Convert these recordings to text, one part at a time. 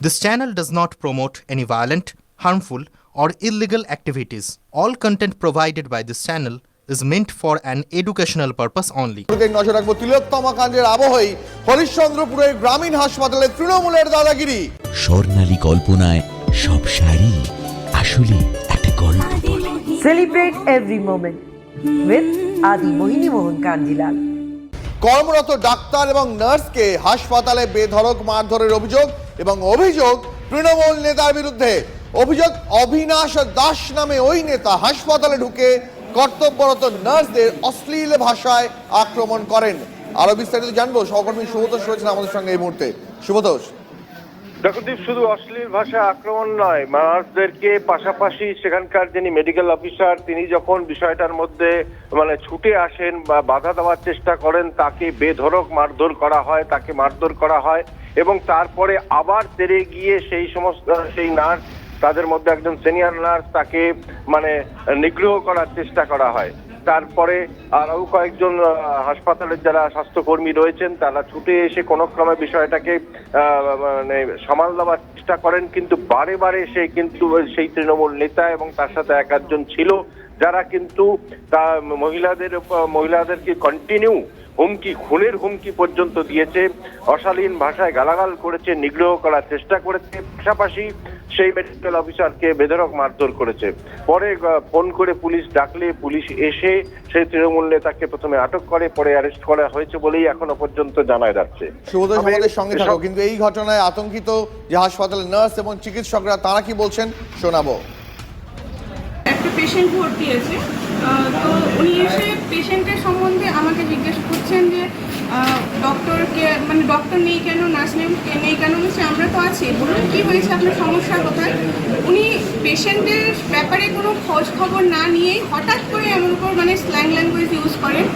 This channel does not promote any violent, harmful, or illegal activities. All content provided by this channel is meant for an educational purpose only. নজর রাখবো তিলোত্তমা কাণ্ডের আবহেই হরিশ্চন্দ্রপুরের গ্রামীণ হাসপাতালে তৃণমূলের দাদাগিরি। স্বর্ণালী কল্পনায় সব শাড়ি আসলে একটা গল্প বলে। Celebrate every moment with Adi Mohini Mohan Kanjilal. কর্মরত ডাক্তার এবং নার্সকে হাসপাতালে বেধড়ক মারধরের অভিযোগ এবং অভিযোগ তৃণমূল নেতার বিরুদ্ধে। অভিযোগ অবিনাশ দাস নামে ওই নেতা হাসপাতালে ঢুকে কর্তব্যরত নার্সদের অশ্লীল ভাষায় আক্রমণ করেন। আরো বিস্তারিত জানবো, সহকর্মী শুভতোষ রয়েছেন আমাদের সঙ্গে এই মুহূর্তে। শুভতোষ, দেখুদীপ, শুধু অশ্লীল ভাষায় আক্রমণ নয়, নার্সদেরকে পাশাপাশি সেখানকার যিনি মেডিকেল অফিসার তিনি যখন বিষয়টার মধ্যে ছুটে আসেন বা বাধা দেওয়ার চেষ্টা করেন, তাকে বেধড়ক মারধর করা হয়, তাকে মারধর করা হয় এবং তারপরে আবার তেড়ে গিয়ে সেই নার্স, তাদের মধ্যে একজন সিনিয়র নার্স, তাকে নিগ্রহ করার চেষ্টা করা হয়। তারপরে আরও কয়েকজন হাসপাতালের যারা স্বাস্থ্যকর্মী রয়েছেন তারা ছুটে এসে কোনো ক্রমে বিষয়টাকে সামাল দেওয়ার চেষ্টা করেন, কিন্তু বারে বারে সেই তৃণমূল নেতা এবং তার সাথে একজন ছিল যারা কিন্তু মহিলাদেরকে কন্টিনিউ হুমকি, খুনের হুমকি পর্যন্ত দিয়েছে, অশালীন ভাষায় গালাগাল করেছে, নিগ্রহ করার চেষ্টা করেছে, পাশাপাশি সেই মেডিকেল অফিসারকে বেধড়ক মারধর করেছে। পরে ফোন করে পুলিশ ডাকলে পুলিশ এসে সেই তৃণমূল নেতাকে প্রথমে আটক করে, পরে অ্যারেস্ট করা হয়েছে বলেই এখনো পর্যন্ত জানা যাচ্ছে। শুভতোষ, আমাদের সঙ্গে থাকো। কিন্তু এই ঘটনায় আতঙ্কিত যে হাসপাতালের নার্স এবং চিকিৎসকরা, তারা কি বলছেন শোনাবো। একটা পেশেন্ট ভর্তি আছে, তো উনি এসে পেশেন্টের সম্বন্ধে আমাকে জিজ্ঞেস করছেন যে ডক্টরকে ডক্টর নেই কেন, নার্স নেই কেন। আমরা তো আছি, বলুন কী হয়েছে, আপনার সমস্যা কোথায়। উনি পেশেন্টের ব্যাপারে কোনো খোঁজ খবর না নিয়েই হঠাৎ করে এমন উপর স্ল্যাং ল্যাঙ্গুয়েজ ইউজ করেন,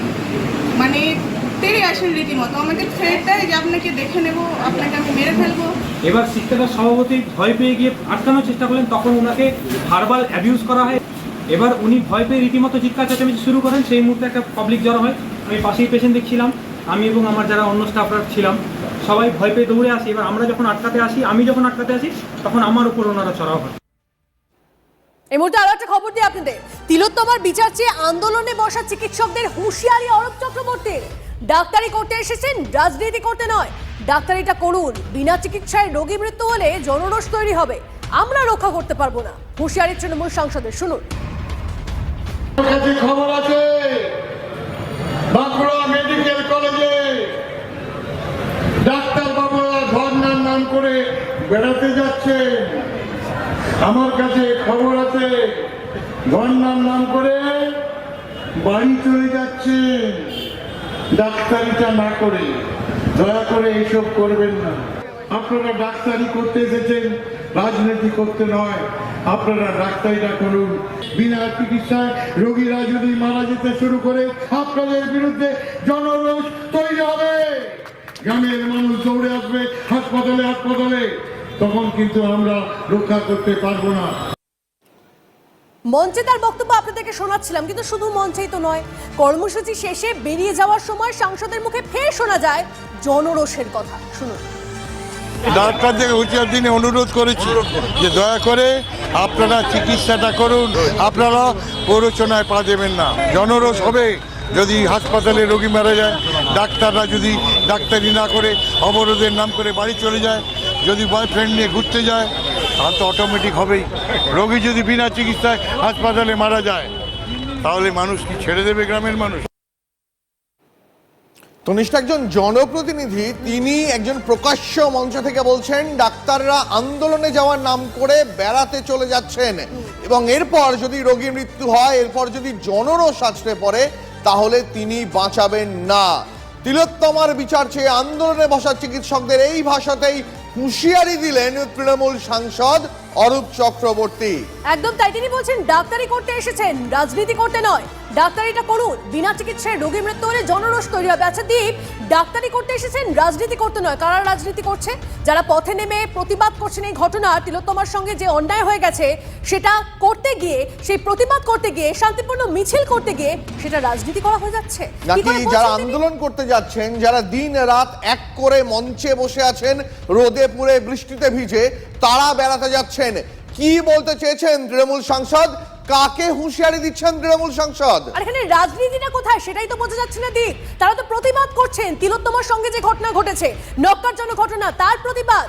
তেড়ে আসেন রীতিমতো, আমাকে থ্রেট দেয় যে আপনাকে দেখে নেবো, আপনাকে আমি মেরে ফেলবো। এবার শিক্ষকের সভাপতি ভয় পেয়ে গিয়ে আটকানোর চেষ্টা করলেন, তখন ওনাকে ভার্বাল অ্যাবিউজ করা হয়। এবার উনি ভয় পেয়ে রীতিমতো চিৎকার চেঁচামেচি শুরু করেন। সেই মুহূর্তে একটা পাবলিক জড়ো হয়, আমি পাশেই পেশেন্ট দেখছিলাম, আমি এবং আমার যারা অন্য স্টাফরা ছিলাম সবাই ভয় পেয়ে দৌড়ে আসি। এবার আমি যখন আটকাতে আসি তখন আমার উপর ওনারা চড়াও হয়। এই মুহূর্তে আরো একটা খবর দিই আপনাদের। তিলোত্তমার বিচার চেয়ে আন্দোলনে বসা চিকিৎসকদের হুঁশিয়ারি অরূপ চক্রবর্তীর। ডাক্তারি করতে এসেছেন, রাজনীতি করতে নয়। ডাক্তারিটা করুন, বিনা চিকিৎসায় রোগী মৃত্যু হলে জনরোষ তৈরি হবে, আমরা রক্ষা করতে পারবো না। হুঁশিয়ারি তৃণমূল সাংসদের, শুনুন। খবর আছে বাঁকুড়া মেডিকেল কলেজে ডাক্তার বাবুরা ধর্নার নাম করে বেড়াতে যাচ্ছে। আমার কাছে খবর আছে ধর্নার নাম করে বাড়ি চলে যাচ্ছে। ডাক্তারিটা না করে দয়া করে এইসব করবেন না। আপনারা ডাক্তারি করতে এসেছেন, রাজনীতি করতে নয়। আপনারা ডাক্তারিটা করুন। বিনা চিকিৎসায় রোগীরা যদি মারা যেতে শুরু করে আপনাদের বিরুদ্ধে জনরোষ তৈরি হবে। গ্রামের মানুষ দৌড়ে আসবে হাসপাতালে, তখন কিন্তু আমরা রক্ষা করতে পারবো না। মঞ্চে তার বক্তব্য আপনাদেরকে শোনাচ্ছিলাম, কিন্তু শুধু মঞ্চেই তো নয়, কর্মসূচি শেষে বেরিয়ে যাওয়ার সময় সাংসদের মুখে ফের শোনা যায় জনরোষের কথা, শুনুন। ডাক্তারদের উচিত দিনে অনুরোধ করেছি যে দয়া করে আপনারা চিকিৎসাটা করুন, আপনারা প্ররোচনায় পা দেবেন না। জনরোষ হবে যদি হাসপাতালে রোগী মারা যায়, ডাক্তাররা যদি ডাক্তারি না করে অবরোধের নাম করে বাড়ি চলে যায়, যদি বয়ফ্রেন্ড নিয়ে ঘুরতে যায়, তাহলে তো অটোমেটিক হবেই। রোগী যদি বিনা চিকিৎসায় হাসপাতালে মারা যায়, তাহলে মানুষ কি ছেড়ে দেবে গ্রামের মানুষ? তনিষ্ঠ একজন জনপ্রতিনিধি, তিনি একজন প্রকাশ্য মঞ্চ থেকে বলছেন ডাক্তাররা আন্দোলনে যাওয়ার নাম করে বেড়াতে চলে যাচ্ছেন, এবং এরপর যদি রোগীর মৃত্যু হয়, এরপর যদি জনরোষ আছড়ে পড়ে, তাহলে তিনি বাঁচাবেন না। তিলোত্তমার বিচার চেয়ে আন্দোলনে বসা চিকিৎসকদের এই ভাষাতেই হুঁশিয়ারি দিলেন তৃণমূল সাংসদ অরূপ চক্রবর্তী। একদম তাই, তিনি বলছেন ডাক্তারি করতে এসেছেন, রাজনীতি করতে নয়। ডাক্তারিটা করুন, বিনা চিকিৎসায় রোগী মৃত্যু হলে জনরোষ তৈরি হবে। আচ্ছা দীপ, ডাক্তারি করতে এসেছেন, রাজনীতি করতে নয়। কারা রাজনীতি করছে? যারা পথে নেমে প্রতিবাদ করছেন এই ঘটনা, তিলোত্তমার সঙ্গে যে অন্যায় হয়ে গেছে সেটা করতে গিয়ে, সেই প্রতিবাদ করতে গিয়ে, শান্তিপূর্ণ মিছিল করতে গিয়ে সেটা রাজনীতি করা হয়ে যাচ্ছে। কি নাকি করে বলছেন যারা তিনি? আন্দোলন করতে যাচ্ছেন, যারা দিন রাত এক করে মঞ্চে বসে আছেন, রোদে পুড়ে বৃষ্টিতে ভিজে, তারা বেড়াতে যাচ্ছেন? কি বলতে চেয়েছেন তৃণমূল সাংসদ? কাকে হুঁশিয়ারি দিচ্ছেন তৃণমূল সাংসদ? আর এখানে রাজনীতিটা কোথায় সেটাই তো বোঝা যাচ্ছে না দীপ। তারা তো প্রতিবাদ করছেন তিলোত্তমার সঙ্গে যে ঘটনা ঘটেছে, নক্কারজনক ঘটনা, তার প্রতিবাদ।